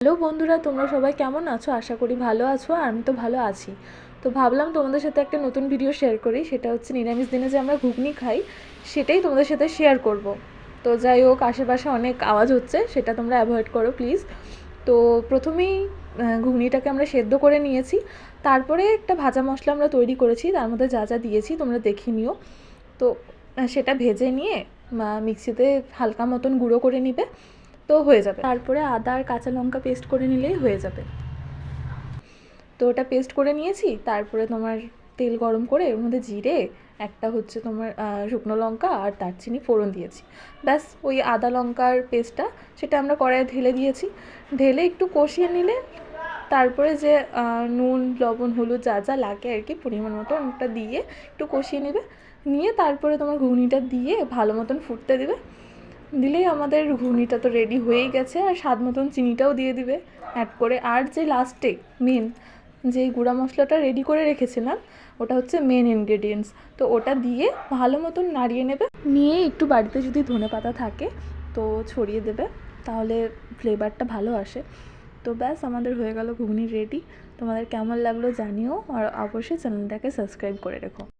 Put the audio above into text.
Hello বন্ধুরা, তোমরা সবাই কেমন আছো? আশা করি ভালো আছো। আর আমি তো ভালো আছি। তো ভাবলাম তোমাদের সাথে একটা নতুন ভিডিও শেয়ার করি। সেটা হচ্ছে নিরামিষ দিনে যে আমরা ঘুগনি খাই, সেটাই তোমাদের সাথে শেয়ার করব। তো যাই হোক, আশেপাশে অনেক আওয়াজ হচ্ছে, সেটা তোমরা অ্যাভয়েড করো প্লিজ। তো প্রথমেই ঘুগনিটাকে আমরা সেদ্ধ করে নিয়েছি। তারপরে একটা ভাজা মশলা আমরা তৈরি করেছি, তার মধ্যে যা যা দিয়েছি তোমরা দেখে নিও। তো সেটা ভেজে নিয়ে মিক্সিতে হালকা মতন গুঁড়ো করে নিবে, তো হয়ে যাবে। তারপরে আদা আর কাঁচা লঙ্কা পেস্ট করে নিলেই হয়ে যাবে। তো ওটা পেস্ট করে নিয়েছি। তারপরে তোমার তেল গরম করে এর মধ্যে জিরে, একটা হচ্ছে তোমার শুকনো লঙ্কা আর দারচিনি ফোড়ন দিয়েছি। ব্যাস, ওই আদা লঙ্কার পেস্টটা সেটা আমরা কড়াইয়ে ঢেলে দিয়েছি। ঢেলে একটু কষিয়ে নিলে তারপরে যে নুন লবণ হলুদ যা যা লাগে আর কি পরিমাণ মতো ওটা দিয়ে একটু কষিয়ে নেবে। নিয়ে তারপরে তোমার ঘুগনিটা দিয়ে ভালো মতন ফুটতে দেবে। দিলেই আমাদের ঘুগনিটা তো রেডি হয়েই গেছে। আর স্বাদ মতন চিনিটাও দিয়ে দিবে অ্যাড করে। আর যে লাস্টে মেন যে গুঁড়া মশলাটা রেডি করে রেখেছিলাম, ওটা হচ্ছে মেন ইনগ্রেডিয়েন্টস। তো ওটা দিয়ে ভালো মতন নাড়িয়ে নেবে। নিয়ে একটু বাড়িতে যদি ধনেপাতা থাকে তো ছড়িয়ে দেবে, তাহলে ফ্লেভারটা ভালো আসে। তো ব্যাস, আমাদের হয়ে গেল ঘুগনি রেডি। তোমাদের কেমন লাগলো জানিও, আর অবশ্যই চ্যানেলটাকে সাবস্ক্রাইব করে রেখো।